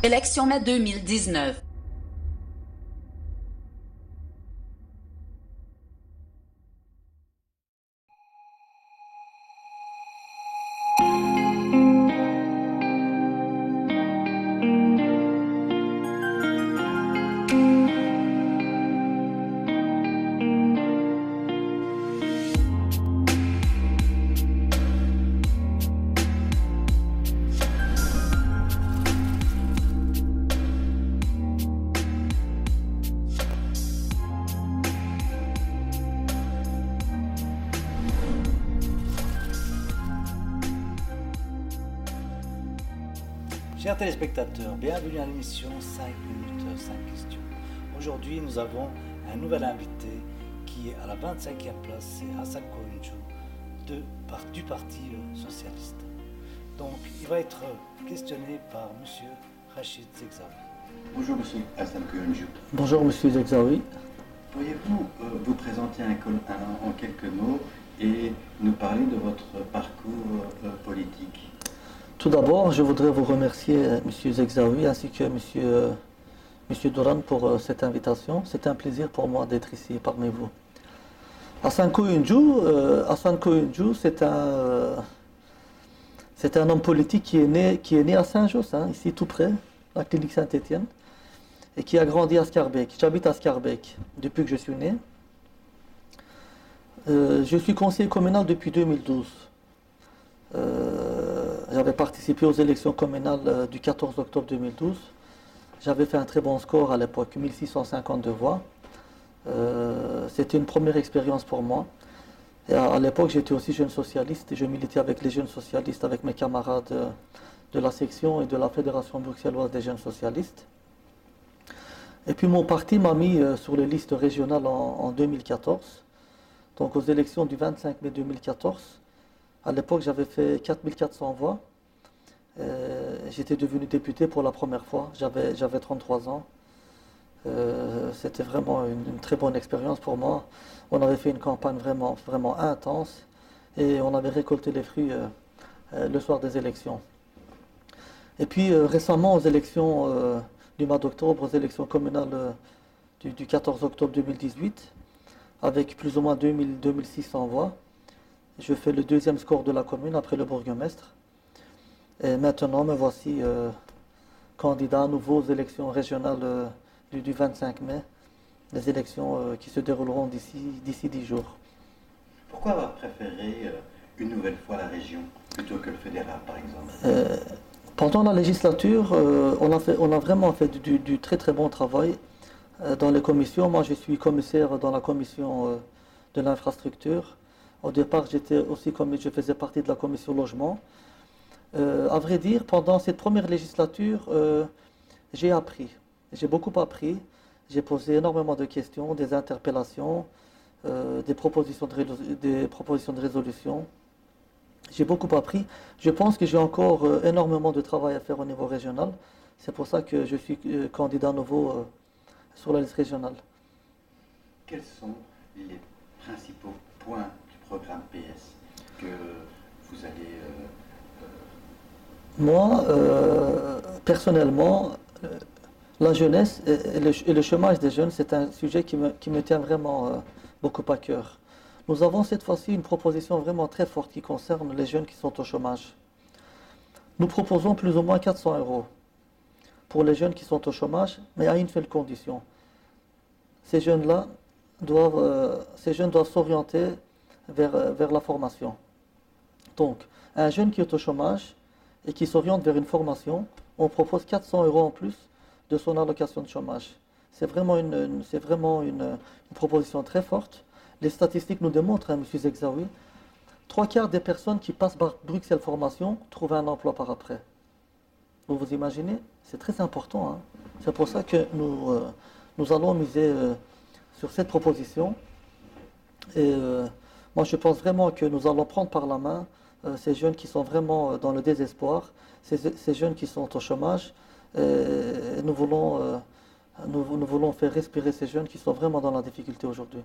Élection mai 2019. Chers téléspectateurs, bienvenue à l'émission 5 minutes, 5 questions. Aujourd'hui, nous avons un nouvel invité qui est à la 25e place, c'est Hassan Koyuncu du Parti Socialiste. Donc, il va être questionné par M. Rachid Zegzaoui. Bonjour M. Hassan Koyuncu. Bonjour M. Zegzaoui. Pourriez-vous vous présenter en quelques mots et nous parler de votre parcours politique? Tout d'abord, je voudrais vous remercier, M. Zegzaoui, ainsi que M. Duran pour cette invitation. C'est un plaisir pour moi d'être ici parmi vous. Hassan Koyuncu, c'est un homme politique qui est né à Saint-Josse, ici tout près, la clinique Saint-Étienne, et qui a grandi à Schaerbeek. J'habite à Schaerbeek depuis que je suis né. Je suis conseiller communal depuis 2012. J'avais participé aux élections communales du 14 octobre 2012. J'avais fait un très bon score à l'époque, 1652 voix. C'était une première expérience pour moi. Et à l'époque, j'étais aussi jeune socialiste et je militais avec les jeunes socialistes, avec mes camarades de la section et de la Fédération bruxelloise des jeunes socialistes. Et puis mon parti m'a mis sur les listes régionales en 2014, donc aux élections du 25 mai 2014. À l'époque, j'avais fait 4400 voix. J'étais devenu député pour la première fois. J'avais 33 ans. C'était vraiment une très bonne expérience pour moi. On avait fait une campagne vraiment, vraiment intense et on avait récolté les fruits le soir des élections. Et puis récemment, aux élections du mois d'octobre, aux élections communales du 14 octobre 2018, avec plus ou moins 2600 voix, je fais le deuxième score de la commune après le bourgmestre. Et maintenant, me voici candidat à nouveau aux élections régionales du 25 mai, des élections qui se dérouleront d'ici 10 jours. Pourquoi avoir préféré une nouvelle fois la région plutôt que le fédéral, par exemple? Pendant la législature, on a vraiment fait du très très bon travail dans les commissions. Moi, je suis commissaire dans la commission de l'infrastructure. Au départ, je faisais partie de la commission logement. À vrai dire, pendant cette première législature, j'ai appris. J'ai beaucoup appris. J'ai posé énormément de questions, des interpellations, des propositions de résolution. J'ai beaucoup appris. Je pense que j'ai encore énormément de travail à faire au niveau régional. C'est pour ça que je suis candidat à nouveau sur la liste régionale. Quels sont les principaux points du programme PS que vous allez... Moi, personnellement, la jeunesse et le chômage des jeunes, c'est un sujet qui me tient vraiment beaucoup à cœur. Nous avons cette fois-ci une proposition vraiment très forte qui concerne les jeunes qui sont au chômage. Nous proposons plus ou moins 400 € pour les jeunes qui sont au chômage, mais à une seule condition. Ces jeunes doivent s'orienter vers la formation. Donc, un jeune qui est au chômage et qui s'oriente vers une formation, on propose 400 € en plus de son allocation de chômage. C'est vraiment une proposition très forte. Les statistiques nous démontrent, M. Zegzaoui, 3/4 des personnes qui passent par Bruxelles Formation trouvent un emploi par après. Vous imaginez? C'est très important. C'est pour ça que nous allons miser sur cette proposition. Et moi, je pense vraiment que nous allons prendre par la main ces jeunes qui sont vraiment dans le désespoir, ces jeunes qui sont au chômage. Et nous voulons faire respirer ces jeunes qui sont vraiment dans la difficulté aujourd'hui.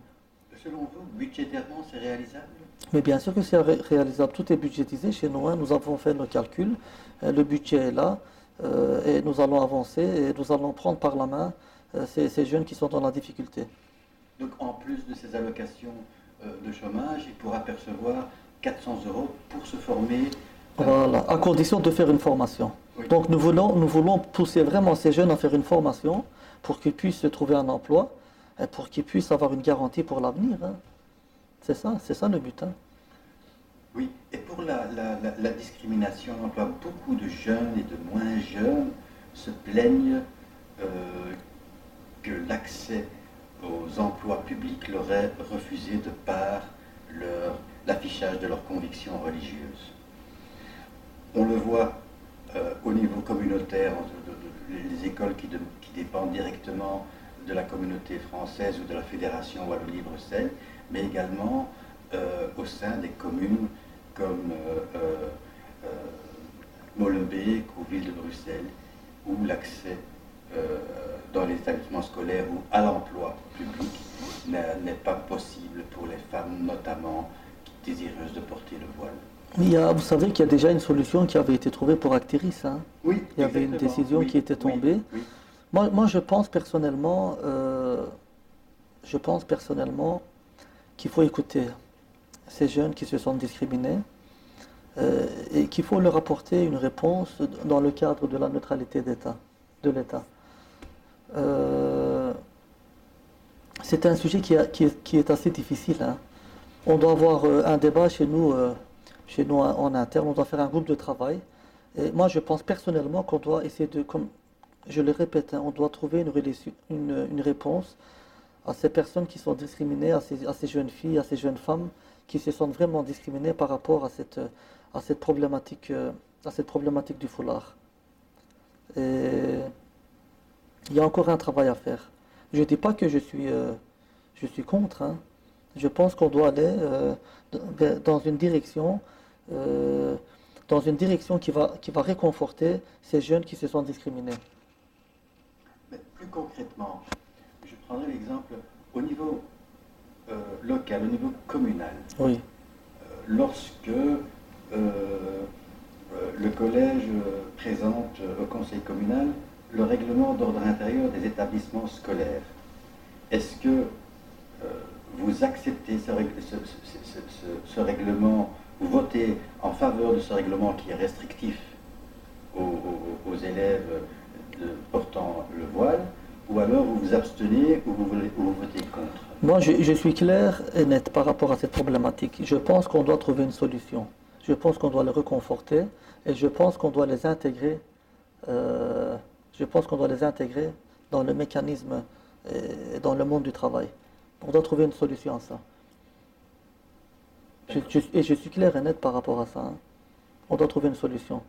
Selon vous, budgétairement, c'est réalisable? Mais bien sûr que c'est réalisable. Tout est budgétisé chez nous. Nous avons fait nos calculs. Le budget est là. et nous allons avancer et nous allons prendre par la main ces jeunes qui sont dans la difficulté. Donc en plus de ces allocations de chômage, il pourra percevoir 400 € pour se former. Voilà, à condition de faire une formation. Oui. Donc nous voulons pousser vraiment ces jeunes à faire une formation pour qu'ils puissent se trouver un emploi et pour qu'ils puissent avoir une garantie pour l'avenir. Hein. C'est ça le but. Hein. Oui, et pour la discrimination, on voit beaucoup de jeunes et de moins jeunes se plaignent que l'accès aux emplois publics leur est refusé de par l'affichage de leurs convictions religieuses. On le voit au niveau communautaire, les écoles qui dépendent directement de la communauté française ou de la Fédération Wallonie-Bruxelles, mais également au sein des communes comme Molenbeek ou Ville de Bruxelles, où l'accès dans les établissements scolaires ou à l'emploi public n'est pas possible pour les femmes notamment désireuses de porter le voile. Vous savez qu'il y a déjà une solution qui avait été trouvée pour Actiris. Hein. Oui, il y avait une décision qui était tombée. Oui. Moi, je pense personnellement qu'il faut écouter ces jeunes qui se sentent discriminés et qu'il faut leur apporter une réponse dans le cadre de la neutralité de l'État. C'est un sujet qui est assez difficile. Hein. On doit avoir un débat chez nous en interne, on doit faire un groupe de travail. Et moi, je pense personnellement qu'on doit essayer de, comme je le répète, hein, on doit trouver une réponse à ces personnes qui sont discriminées, à ces jeunes filles, à ces jeunes femmes qui se sentent vraiment discriminées par rapport à cette problématique du foulard. Et il y a encore un travail à faire. Je ne dis pas que je suis contre. Hein. Je pense qu'on doit aller dans une direction qui va réconforter ces jeunes qui se sentent discriminés. Mais plus concrètement, je prendrai l'exemple au niveau local, au niveau communal. Oui. Lorsque le collège présente au conseil communal le règlement d'ordre intérieur des établissements scolaires, est-ce que vous acceptez ce règlement, vous votez en faveur de ce règlement qui est restrictif aux élèves portant le voile, ou alors vous vous abstenez ou vous votez contre? Moi, je suis clair et net par rapport à cette problématique. Je pense qu'on doit trouver une solution. Je pense qu'on doit les réconforter et je pense qu'on doit les intégrer. Dans le mécanisme et dans le monde du travail. On doit trouver une solution à ça. Et je suis clair et net par rapport à ça. Hein. On doit trouver une solution.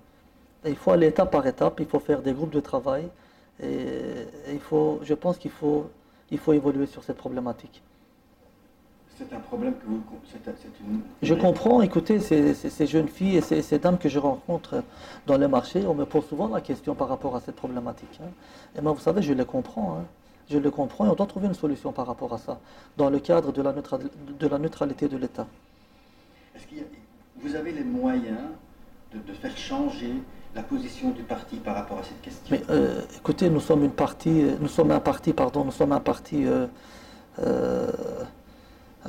Et il faut aller étape par étape, il faut faire des groupes de travail et je pense qu'il faut évoluer sur cette problématique. C'est un problème que Je comprends, écoutez, ces jeunes filles et ces dames que je rencontre dans les marchés, on me pose souvent la question par rapport à cette problématique. Hein. Et moi, vous savez, je les comprends. Hein. Je les comprends et on doit trouver une solution par rapport à ça, dans le cadre de la neutralité de l'État. Est-ce que vous avez les moyens de faire changer la position du parti par rapport à cette question? Mais écoutez, nous sommes un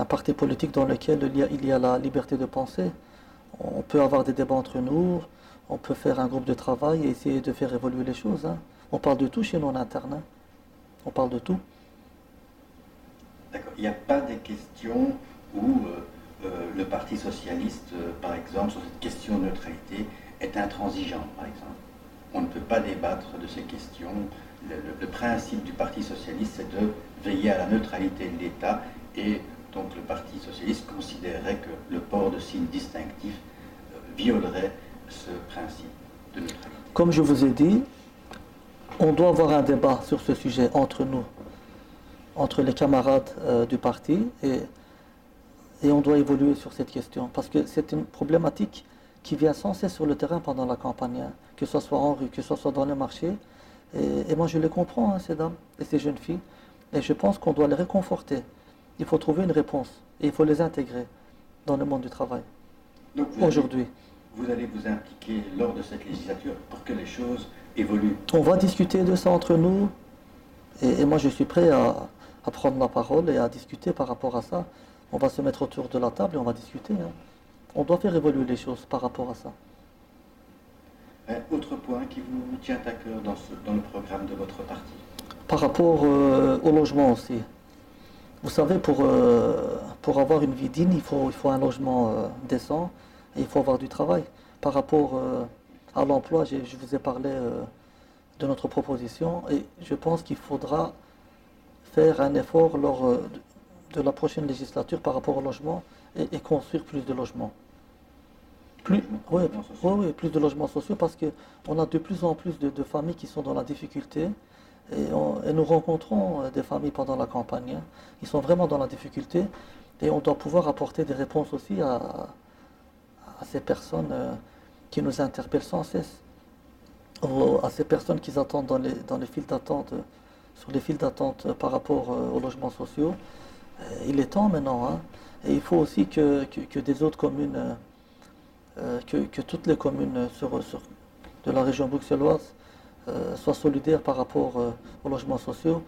parti politique dans lequel il y a la liberté de penser. On peut avoir des débats entre nous, on peut faire un groupe de travail et essayer de faire évoluer les choses. Hein. On parle de tout chez nous en interne. Hein. On parle de tout. D'accord. Il n'y a pas des questions où le Parti socialiste, par exemple, sur cette question de neutralité, est intransigeant, par exemple. On ne peut pas débattre de ces questions. Le principe du Parti socialiste, c'est de veiller à la neutralité de l'État et donc le Parti socialiste considérerait que le port de signes distinctifs violerait ce principe de neutralité. Comme je vous ai dit, on doit avoir un débat sur ce sujet entre nous, entre les camarades du parti, et on doit évoluer sur cette question. Parce que c'est une problématique qui vient sans cesse sur le terrain pendant la campagne, hein, que ce soit en rue, que ce soit dans les marchés. Et moi je les comprends, hein, ces dames et ces jeunes filles. Et je pense qu'on doit les réconforter. Il faut trouver une réponse et il faut les intégrer dans le monde du travail. Donc aujourd'hui. Vous allez vous impliquer lors de cette législature pour que les choses évolue. On va discuter de ça entre nous et moi je suis prêt à prendre la parole et à discuter par rapport à ça. On va se mettre autour de la table et on va discuter, hein. On doit faire évoluer les choses par rapport à ça. Autre point qui vous tient à cœur dans le programme de votre parti? Par rapport au logement aussi. Vous savez, pour avoir une vie digne, il faut un logement décent et il faut avoir du travail. Par rapport à l'emploi, je vous ai parlé de notre proposition et je pense qu'il faudra faire un effort lors de la prochaine législature par rapport au logement et construire plus de logements. Oui, plus de logements sociaux parce qu'on a de plus en plus de familles qui sont dans la difficulté et nous rencontrons des familles pendant la campagne, hein. Ils sont vraiment dans la difficulté et on doit pouvoir apporter des réponses aussi à ces personnes qui nous interpellent sans cesse, à ces personnes qui attendent dans les files d'attente, sur les files d'attente par rapport aux logements sociaux. Il est temps maintenant, hein. Et il faut aussi que des autres communes, que toutes les communes de la région bruxelloise soient solidaires par rapport aux logements sociaux.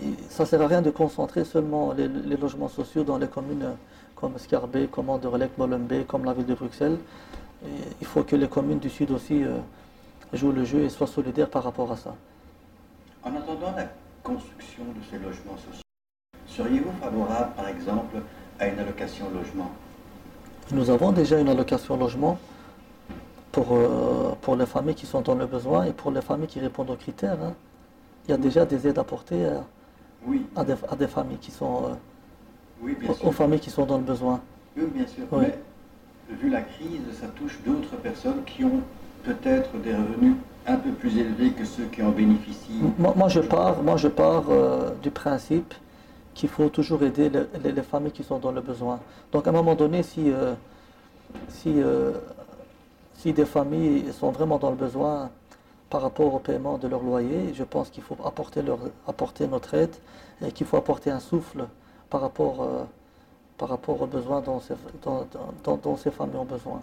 Et ça ne sert à rien de concentrer seulement les logements sociaux dans les communes comme Scarbeck, comme Anderlecht, Molenbeek, comme la ville de Bruxelles. Et il faut que les communes du Sud aussi jouent le jeu et soient solidaires par rapport à ça. En attendant la construction de ces logements sociaux, seriez-vous favorable, par exemple, à une allocation logement? Nous avons déjà une allocation logement pour les familles qui sont dans le besoin et pour les familles qui répondent aux critères, hein. Il y a déjà des aides apportées à des familles qui sont aux familles qui sont dans le besoin. Oui, bien sûr. Oui. Mais vu la crise, ça touche d'autres personnes qui ont peut-être des revenus un peu plus élevés que ceux qui en bénéficient. Moi je pars du principe qu'il faut toujours aider les familles qui sont dans le besoin. Donc à un moment donné, si des familles sont vraiment dans le besoin par rapport au paiement de leur loyer, je pense qu'il faut apporter notre aide et qu'il faut apporter un souffle par rapport aux besoins dont ces familles ont besoin.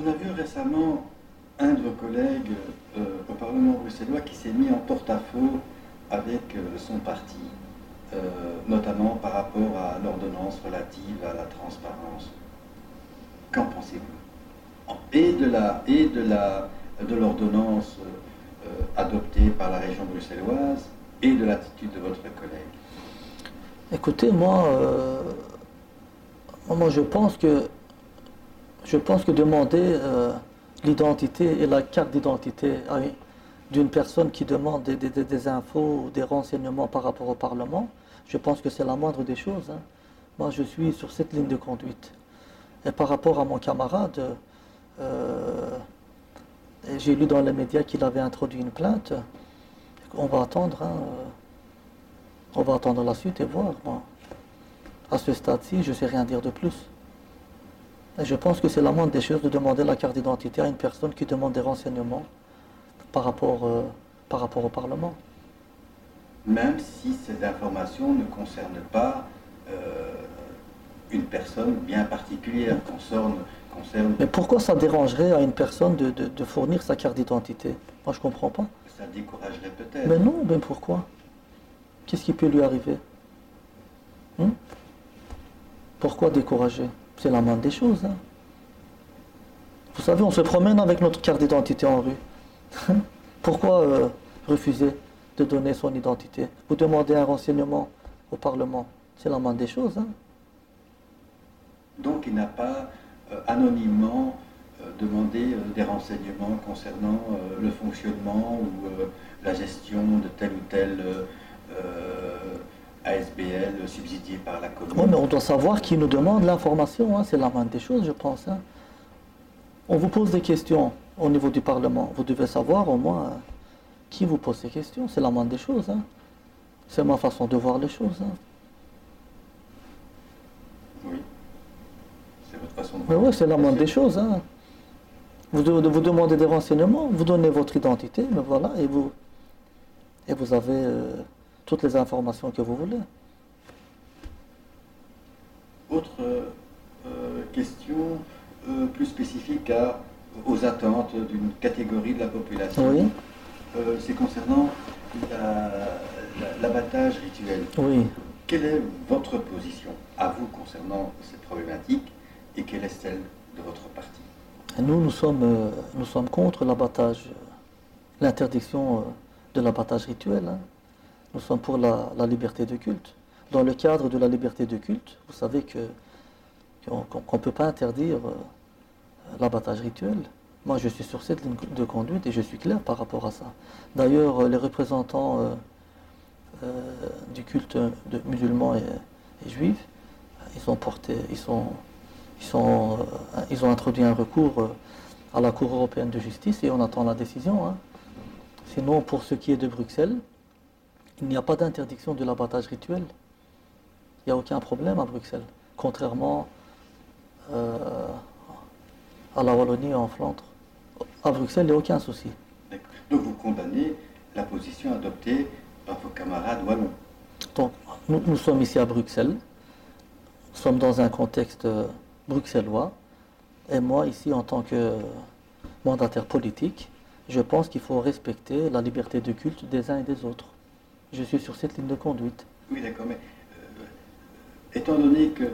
On a vu récemment un de vos collègues au Parlement bruxellois qui s'est mis en porte-à-faux avec son parti, notamment par rapport à l'ordonnance relative à la transparence. Qu'en pensez-vous? Et de l'ordonnance adoptée par la région bruxelloise et de l'attitude de votre collègue? Écoutez, moi je pense que demander l'identité et la carte d'identité d'une personne qui demande des infos ou des renseignements par rapport au Parlement, je pense que c'est la moindre des choses, hein. Moi, je suis sur cette ligne de conduite. Et par rapport à mon camarade, j'ai lu dans les médias qu'il avait introduit une plainte. On va attendre, hein, on va attendre la suite et voir. Moi, à ce stade-ci, je ne sais rien dire de plus. Et je pense que c'est la moindre des choses de demander la carte d'identité à une personne qui demande des renseignements par rapport au Parlement. Même si ces informations ne concernent pas une personne bien particulière, concerne... Mais pourquoi ça dérangerait à une personne de fournir sa carte d'identité? Moi, je ne comprends pas. Ça découragerait peut-être. Mais non, mais pourquoi? Qu'est-ce qui peut lui arriver? Pourquoi décourager? C'est la moindre des choses, hein. Vous savez, on se promène avec notre carte d'identité en rue. Pourquoi refuser de donner son identité? Vous demandez un renseignement au Parlement. C'est la moindre des choses, hein. Donc il n'a pas anonymement demandé des renseignements concernant le fonctionnement ou la gestion de tel ou tel ASBL subsidié par la commune. Oui, mais on doit savoir qui nous demande l'information, hein. C'est la moindre des choses, je pense, hein. On vous pose des questions au niveau du Parlement. Vous devez savoir au moins qui vous pose ces questions. C'est la moindre des choses, hein. C'est ma façon de voir les choses, hein. Oui. C'est votre façon de Mais voir. oui, c'est la moindre des choses, hein. Vous demandez des renseignements, vous donnez votre identité, mais voilà, et vous avez toutes les informations que vous voulez. Autre question plus spécifique à aux attentes d'une catégorie de la population. Oui. C'est concernant l'abattage rituel. Oui. Quelle est votre position à vous concernant cette problématique et quelle est celle de votre parti? Nous sommes contre l'abattage, l'interdiction de l'abattage rituel. Hein. Nous sommes pour la liberté de culte. Dans le cadre de la liberté de culte, vous savez qu'on ne peut pas interdire l'abattage rituel. Moi, je suis sur cette ligne de conduite et je suis clair par rapport à ça. D'ailleurs, les représentants du culte de musulmans et juifs, ils ont introduit un recours à la Cour européenne de justice et on attend la décision. Hein. Sinon, pour ce qui est de Bruxelles, il n'y a pas d'interdiction de l'abattage rituel. Il n'y a aucun problème à Bruxelles, contrairement à la Wallonie et en Flandre. À Bruxelles, il n'y a aucun souci. Donc vous condamnez la position adoptée par vos camarades wallons. Donc, nous sommes ici à Bruxelles, nous sommes dans un contexte bruxellois, et moi, ici, en tant que mandataire politique, je pense qu'il faut respecter la liberté de culte des uns et des autres. Je suis sur cette ligne de conduite. Oui, d'accord, mais étant donné que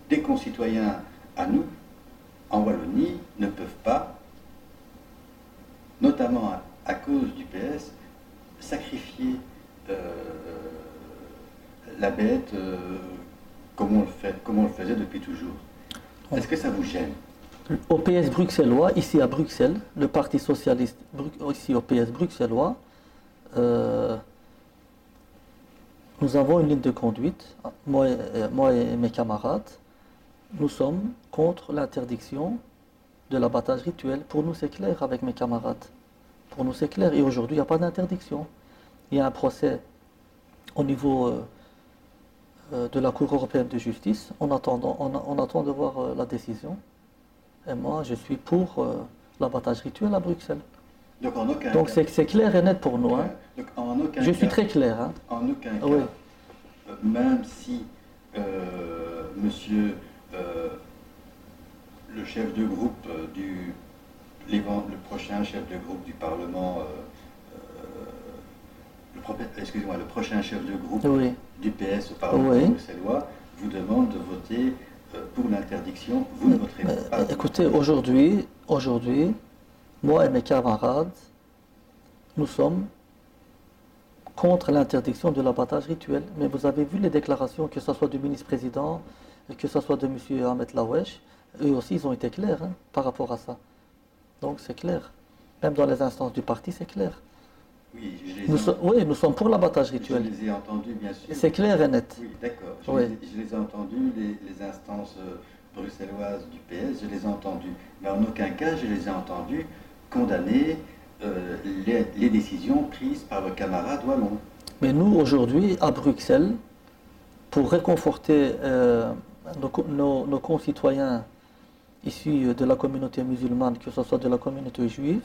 des concitoyens à nous, en Wallonie, ne peuvent pas, notamment à cause du PS, sacrifier la bête comme on le faisait depuis toujours. Est-ce que ça vous gêne? Au PS bruxellois, ici à Bruxelles, le Parti socialiste, ici au PS bruxellois, nous avons une ligne de conduite, moi et mes camarades, nous sommes contre l'interdiction de l'abattage rituel. Pour nous, c'est clair avec mes camarades. Pour nous, c'est clair. Et aujourd'hui, il n'y a pas d'interdiction. Il y a un procès au niveau de la Cour européenne de justice. On attend de voir la décision. Et moi, je suis pour l'abattage rituel à Bruxelles. Donc, en aucun Donc cas, c'est clair et net pour nous. Hein. donc, en aucun Je cas, suis très clair. Hein. En aucun cas, Oui. Même si monsieur le chef de groupe le prochain chef de groupe du Parlement, le prochain chef de groupe Oui. du PS au Parlement Oui. bruxellois vous demande de voter pour l'interdiction, vous ne voterez pas. Écoutez, aujourd'hui, moi et mes camarades, nous sommes contre l'interdiction de l'abattage rituel. Mais vous avez vu les déclarations, que ce soit du ministre-président, que ce soit de M. Ahmed Lawesh, eux aussi ils ont été clairs hein, par rapport à ça. Donc c'est clair. Même dans les instances du parti, c'est clair. Oui, nous sommes pour l'abattage rituel. Je les ai entendus, bien sûr. C'est clair et net. Oui, d'accord. Oui. Je les ai entendus, les instances bruxelloises du PS, je les ai entendus. Mais en aucun cas, je les ai entendus condamner les décisions prises par le camarade wallon. Mais nous, aujourd'hui, à Bruxelles, pour réconforter nos concitoyens issus de la communauté musulmane, que ce soit de la communauté juive,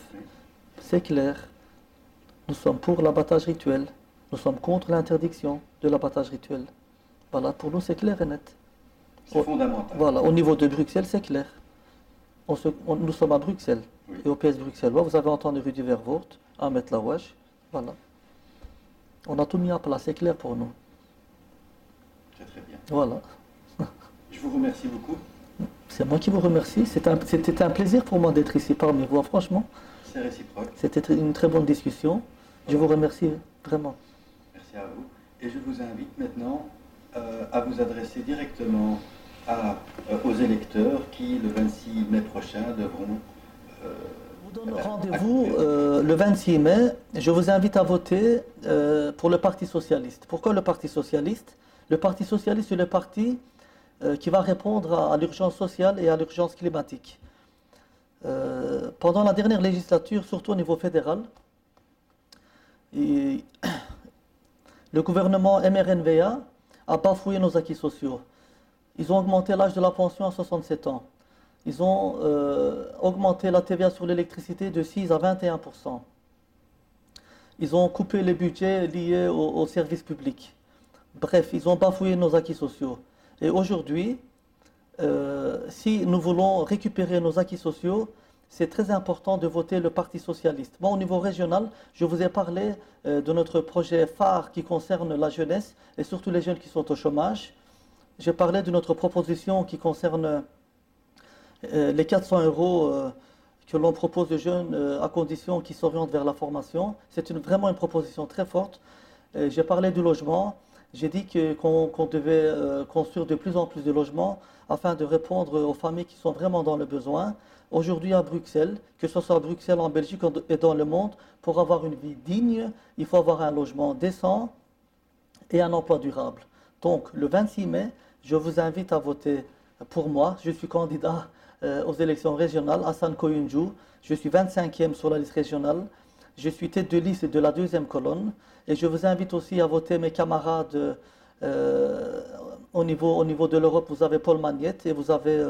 c'est clair. Nous sommes pour l'abattage rituel. Nous sommes contre l'interdiction de l'abattage rituel. Voilà, pour nous, c'est clair et net. C'est fondamental. Voilà, au niveau de Bruxelles, c'est clair. Nous sommes à Bruxelles. Oui. Et au PS bruxellois, vous avez entendu Rudy Vervoort, Ahmed Lawesh. Voilà. On a tout mis en place, c'est clair pour nous. Très très bien. Voilà. Je vous remercie beaucoup. C'est moi qui vous remercie. C'était un plaisir pour moi d'être ici parmi vous, franchement. C'est réciproque. C'était une très bonne discussion. Je vous remercie vraiment. Merci à vous. Et je vous invite maintenant à vous adresser directement aux électeurs qui, le 26 mai prochain, devront... Je vous donne rendez-vous le 26 mai. Je vous invite à voter pour le Parti socialiste. Pourquoi le Parti socialiste? Le Parti socialiste, c'est le parti qui va répondre à l'urgence sociale et à l'urgence climatique. Pendant la dernière législature, surtout au niveau fédéral, le gouvernement MRNVA a bafoué nos acquis sociaux. Ils ont augmenté l'âge de la pension à 67 ans. Ils ont augmenté la TVA sur l'électricité de 6 à 21%. Ils ont coupé les budgets liés aux services publics. Bref, ils ont bafoué nos acquis sociaux. Et aujourd'hui, Si nous voulons récupérer nos acquis sociaux, c'est très important de voter le Parti socialiste. Bon, au niveau régional, je vous ai parlé de notre projet phare qui concerne la jeunesse et surtout les jeunes qui sont au chômage. J'ai parlé de notre proposition qui concerne les 400 euros que l'on propose aux jeunes à condition qu'ils s'orientent vers la formation. C'est vraiment une proposition très forte. J'ai parlé du logement. J'ai dit qu'on devait construire de plus en plus de logements afin de répondre aux familles qui sont vraiment dans le besoin. Aujourd'hui à Bruxelles, que ce soit à Bruxelles, en Belgique et dans le monde, pour avoir une vie digne, il faut avoir un logement décent et un emploi durable. Donc le 26 mai, je vous invite à voter pour moi. Je suis candidat aux élections régionales, Hassan Koyuncu. Je suis 25e sur la liste régionale. Je suis tête de liste de la deuxième colonne. Et je vous invite aussi à voter mes camarades au niveau de l'Europe. Vous avez Paul Magnette et vous avez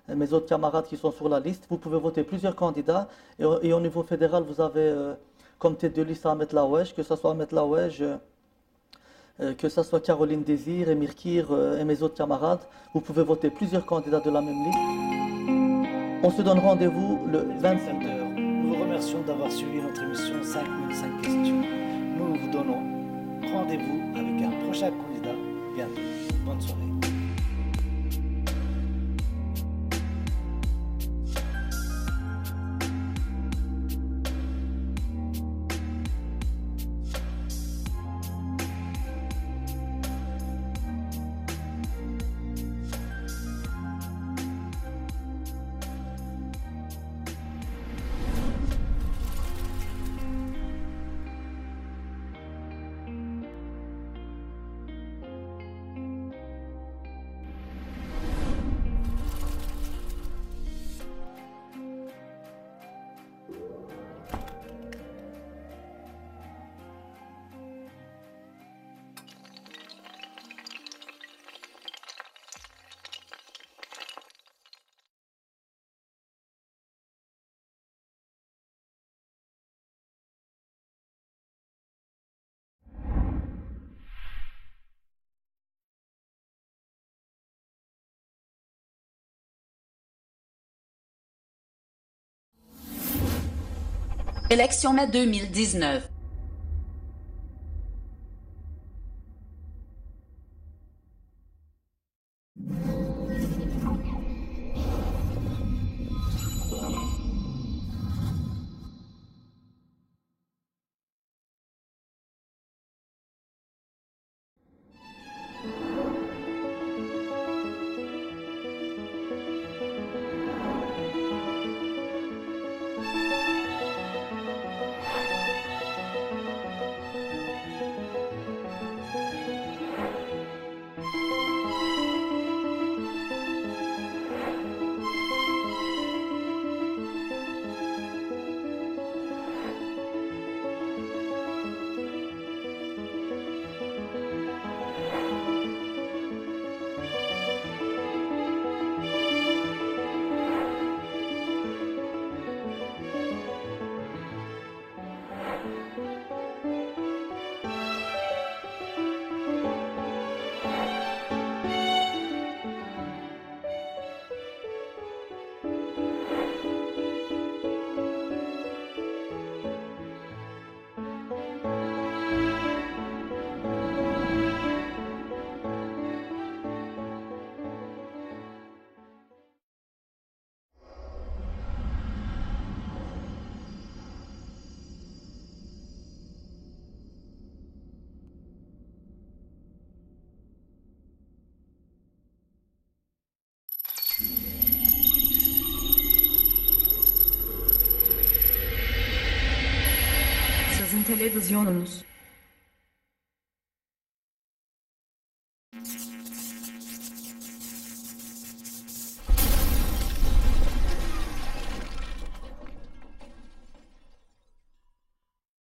mes autres camarades qui sont sur la liste. Vous pouvez voter plusieurs candidats. Et au niveau fédéral, vous avez comme tête de liste Ahmed Laouej, que ce soit Ahmed Laouej, que ce soit Caroline Désir, Emir Kir et mes autres camarades. Vous pouvez voter plusieurs candidats de la même liste. On se donne rendez-vous le 27 heures. Nous vous remercions d'avoir suivi notre émission 5 minutes 5 questions. Nous vous donnons rendez-vous avec un prochain candidat bientôt. Bonne soirée. Élection mai 2019. Televizyonunuz.